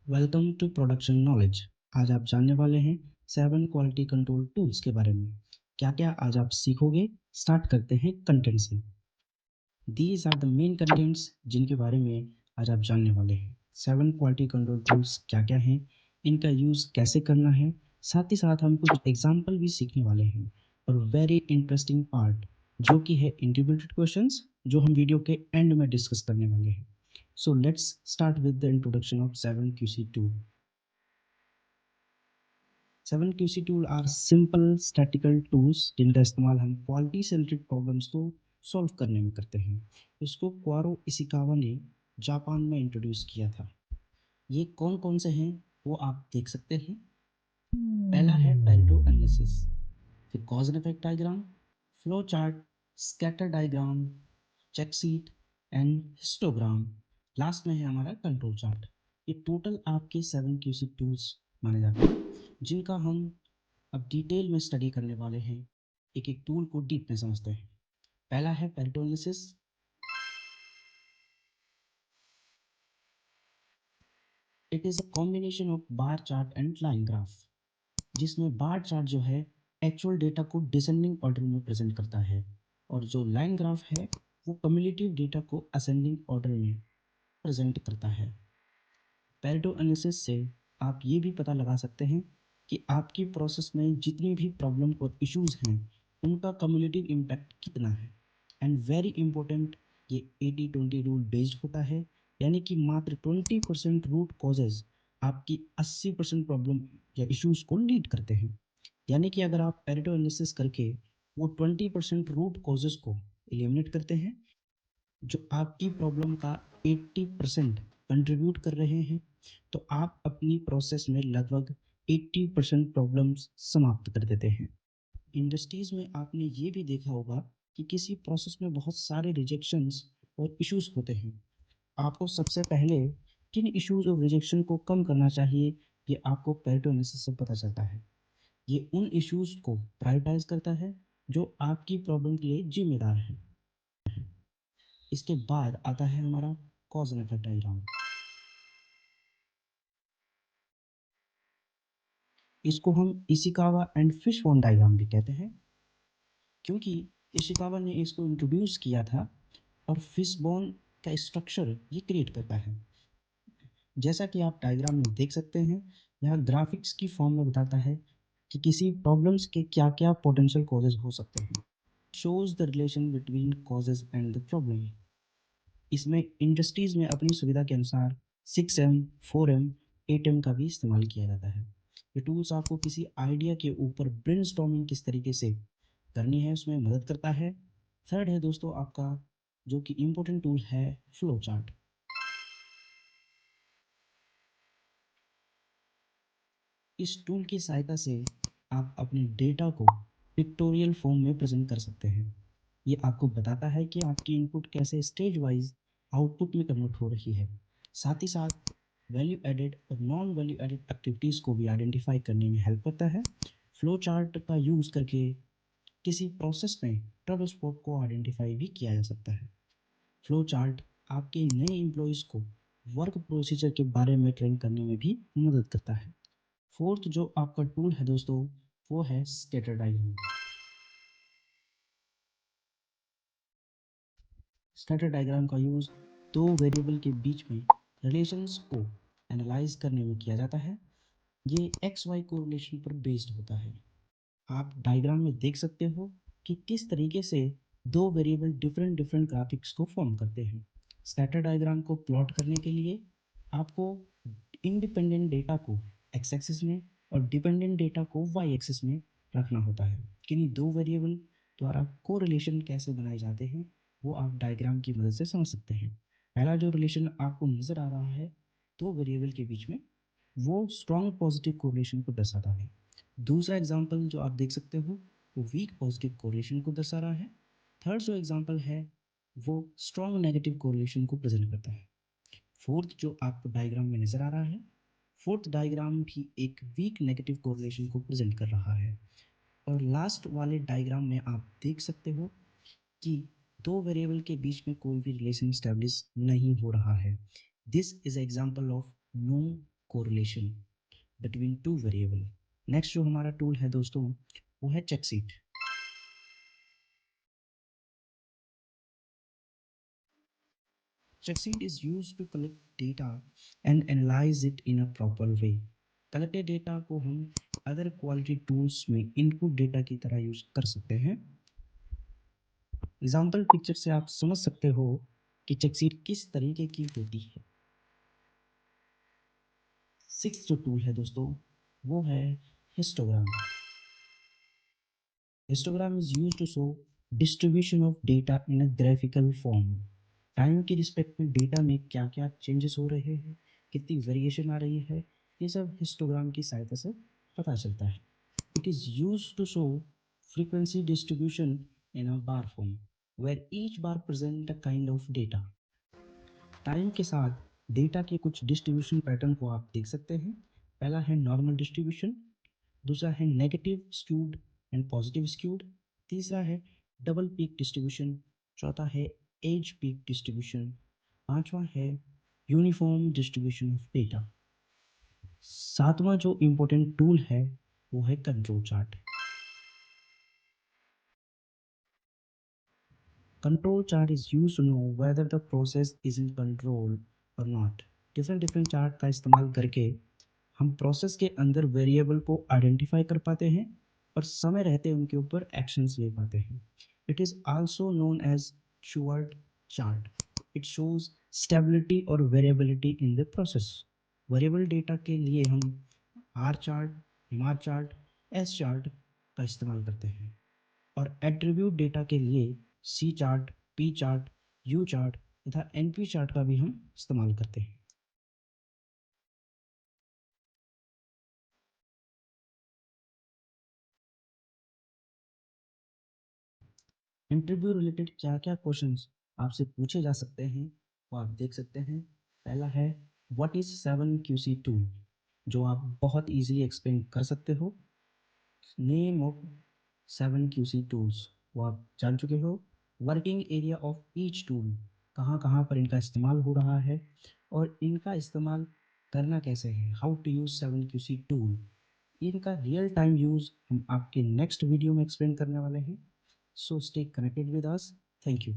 Welcome to production knowledge. आज आप जानने वाले हैं 7 क्वालिटी कंट्रोल टूल्स के बारे में। क्या क्या आज आप सीखोगे। स्टार्ट करते हैं कंटेंट से। These are the main contents जिनके बारे में आज आप जानने वाले हैं। 7 क्वालिटी कंट्रोल टूल्स क्या क्या हैं, इनका यूज़ कैसे करना है, साथ ही साथ हम कुछ एग्जाम्पल भी सीखने वाले हैं। और वेरी इंटरेस्टिंग पार्ट जो कि है इंटीग्रेटेड क्वेश्चंस, जो हम वीडियो के एंड में डिस्कस करने वाले हैं। So let's start with the introduction of 7QC tool. 7QC tool are simple statistical tools जिनका इस्तेमाल हम क्वालिटी से रिलेटेड प्रॉब्लम्स को सॉल्व करने में करते हैं। इसको क्वारो इशिकावा ने जापान में इंट्रोड्यूस किया था। ये कौन कौन से हैं वो आप देख सकते हैं। पहला है पेरेटो एनालिसिस, फिर cause and effect diagram, flow chart, scatter diagram, check sheet and histogram. Last में है हमारा कंट्रोल चार्ट। ये टोटल आपके 7QC टूल्स माने जाते हैं जिनका हम अब डिटेल में स्टडी करने वाले हैं। एक एक टूल को डीप में समझते हैं। पहला है Pareto analysis. It is a combination of bar chart and line graph, जिसमें बार चार्ट जो है एक्चुअल डेटा को डिसेंडिंग ऑर्डर में प्रेजेंट करता है, और जो लाइन ग्राफ है वो कम्युलेटिव डेटा को असेंडिंग ऑर्डर में प्रेजेंट करता है। पेरेटो एनालिसिस से आप ये भी पता लगा सकते हैं कि आपकी प्रोसेस में जितनी भी प्रॉब्लम और इश्यूज हैं उनका कम्युलेटिव इम्पैक्ट कितना है। एंड वेरी इंपॉर्टेंट, ये 80-20 रूल बेस्ड होता है, यानी कि मात्र 20% रूट कॉजेज आपकी 80% प्रॉब्लम या इश्यूज को लीड करते हैं। यानी कि अगर आप पेरेटो एनालिसिस करके वो 20% रूट कॉजेज को एलिमिनेट करते हैं जो आपकी प्रॉब्लम का 80% कंट्रीब्यूट कर रहे हैं, तो आप अपनी प्रोसेस में लगभग 80% प्रॉब्लम्स समाप्त कर देते हैं। इंडस्ट्रीज में आपने ये भी देखा होगा कि किसी प्रोसेस में बहुत सारे रिजेक्शंस और इश्यूज होते हैं। आपको सबसे पहले किन इश्यूज और रिजेक्शन को कम करना चाहिए, ये आपको पेरेटो एनालिसिस से पता चलता है। ये उन इश्यूज को प्रायोरिटाइज करता है जो आपकी प्रॉब्लम के लिए जिम्मेदार है। इसके बाद आता है हमारा कॉज एंड इफेक्ट डायग्राम। इसको हम इशिकावा एंड फिशबोन डायग्राम भी कहते हैं, क्योंकि इशिकावा ने इसको इंट्रोड्यूस किया था और फिशबोन का स्ट्रक्चर ये क्रिएट करता है। जैसा कि आप डायग्राम में देख सकते हैं, यह ग्राफिक्स की फॉर्म में बताता है कि किसी प्रॉब्लम्स के क्या क्या पोटेंशियल कॉजेज हो सकते हैं। Shows the relation between causes and the problem. इसमें इंडस्ट्रीज में अपनी सुविधा के अनुसार 6M, 4M, 8M का भी इस्तेमाल किया जाता है। ये टूल्स आपको किसी आइडिया के ऊपर ब्रेनस्टॉर्मिंग किस तरीके से करनी है उसमें मदद करता है। थर्ड है दोस्तों आपका जो कि इम्पोर्टेंट टूल है, फ्लो चार्ट। इस टूल की सहायता से आप अपने डेटा को पिक्टोरियल फॉर्म में प्रेजेंट कर सकते हैं। ये आपको बताता है कि आपकी इनपुट कैसे स्टेज वाइज आउटपुट में कन्वर्ट हो रही है। साथ ही साथ वैल्यू एडेड और नॉन वैल्यू एडेड एक्टिविटीज़ को भी आइडेंटिफाई करने में हेल्प करता है। फ्लो चार्ट का यूज़ करके किसी प्रोसेस में ट्रबल स्पॉट को आइडेंटिफाई भी किया जा सकता है। फ्लो चार्ट आपके नए एम्प्लॉयज़ को वर्क प्रोसीजर के बारे में ट्रेन करने में भी मदद करता है। फोर्थ जो आपका टूल है दोस्तों वो है स्कैटर डायग्राम। स्कैटर डायग्राम का यूज़ दो वेरिएबल के बीच में रिलेशंस को एनालाइज करने में किया जाता है। ये एक्स वाई कोरिलेशन पर बेस्ड होता है। आप डायग्राम में देख सकते हो कि किस तरीके से दो वेरिएबल डिफरेंट डिफरेंट ग्राफिक्स को फॉर्म करते हैं। स्कैटर डायग्राम को प्लॉट करने के लिए आपको इंडिपेंडेंट डेटा को एक्स एक्सिस में और डिपेंडेंट डेटा को वाई एक्सिस में रखना होता है। किन्हीं दो वेरिएबल द्वारा कोरिलेशन कैसे बनाए जाते हैं वो आप डायग्राम की मदद से समझ सकते हैं। पहला जो रिलेशन आपको नज़र आ रहा है दो वेरिएबल के बीच में, वो स्ट्रॉन्ग पॉजिटिव कोरिलेशन को दर्शाता है। दूसरा एग्जाम्पल जो आप देख सकते हो वो वीक पॉजिटिव कोरिलेशन को दर्शा रहा है। थर्ड जो एग्जाम्पल है वो स्ट्रॉन्ग नेगेटिव कोरिलेशन को प्रेजेंट करता है। फोर्थ जो आपको डायग्राम में नज़र आ रहा है, फोर्थ डायग्राम भी एक वीक नेगेटिव कोरिलेशन को प्रेजेंट कर रहा है। और लास्ट वाले डायग्राम में आप देख सकते हो कि दो वेरिएबल के बीच में कोई भी रिलेशन स्टैब्लिश नहीं हो रहा है। This is example of no correlation between two variable. Next जो हमारा टूल है दोस्तों वो है checksheet. Checksheet is used to collect data and analyze it in a proper way. Collected data को हम अदर क्वालिटी टूल्स में इनपुट डेटा की तरह यूज कर सकते हैं। एग्जाम्पल पिक्चर से आप समझ सकते हो कि चेकशीट किस तरीके की होती है। सिक्स जो टूल है दोस्तों वो है histogram. Histogram is use to show distribution of data in a graphical form. Time के रिस्पेक्ट में डेटा में क्या क्या चेंजेस हो रहे हैं, कितनी वेरिएशन आ रही है, ये सब हिस्टोग्राम की सहायता से पता चलता है। It is use to show frequency distribution in a bar form where each bar present a kind of data। Time के साथ डेटा के कुछ डिस्ट्रीब्यूशन पैटर्न को आप देख सकते हैं। पहला है नॉर्मल डिस्ट्रीब्यूशन, दूसरा है negative skewed and positive skewed, तीसरा है डबल पीक डिस्ट्रीब्यूशन, चौथा है एज पीक डिस्ट्रीब्यूशन, पांचवा है यूनिफॉर्म डिस्ट्रीब्यूशन ऑफ डेटा। सातवां जो इम्पोर्टेंट टूल है वो है control chart. Control chart is use to know whether the process is in control or not. Different different chart का इस्तेमाल करके हम प्रोसेस के अंदर वेरिएबल को आइडेंटिफाई कर पाते हैं और समय रहते उनके ऊपर एक्शंस ले पाते हैं। It is also known as Shewhart chart. It shows stability और variability in the process. Variable data के लिए हम R chart, MR chart, S chart का इस्तेमाल करते हैं और एट्रीब्यूट डेटा के लिए C chart, P chart, U chart तथा एनपी चार्ट का भी हम इस्तेमाल करते हैं। इंटरव्यू रिलेटेड क्या क्या क्वेश्चंस आपसे पूछे जा सकते हैं वो आप देख सकते हैं। पहला है व्हाट इज 7QC टूल, जो आप बहुत इजीली एक्सप्लेन कर सकते हो। नेम ऑफ 7QC टूल्स वो आप जान चुके हो। Working area of each tool, कहाँ कहाँ पर इनका इस्तेमाल हो रहा है और इनका इस्तेमाल करना कैसे है, how to use 7QC tool. इनका रियल टाइम यूज़ हम आपके नेक्स्ट वीडियो में एक्सप्लेन करने वाले हैं। So stay connected with us. Thank you.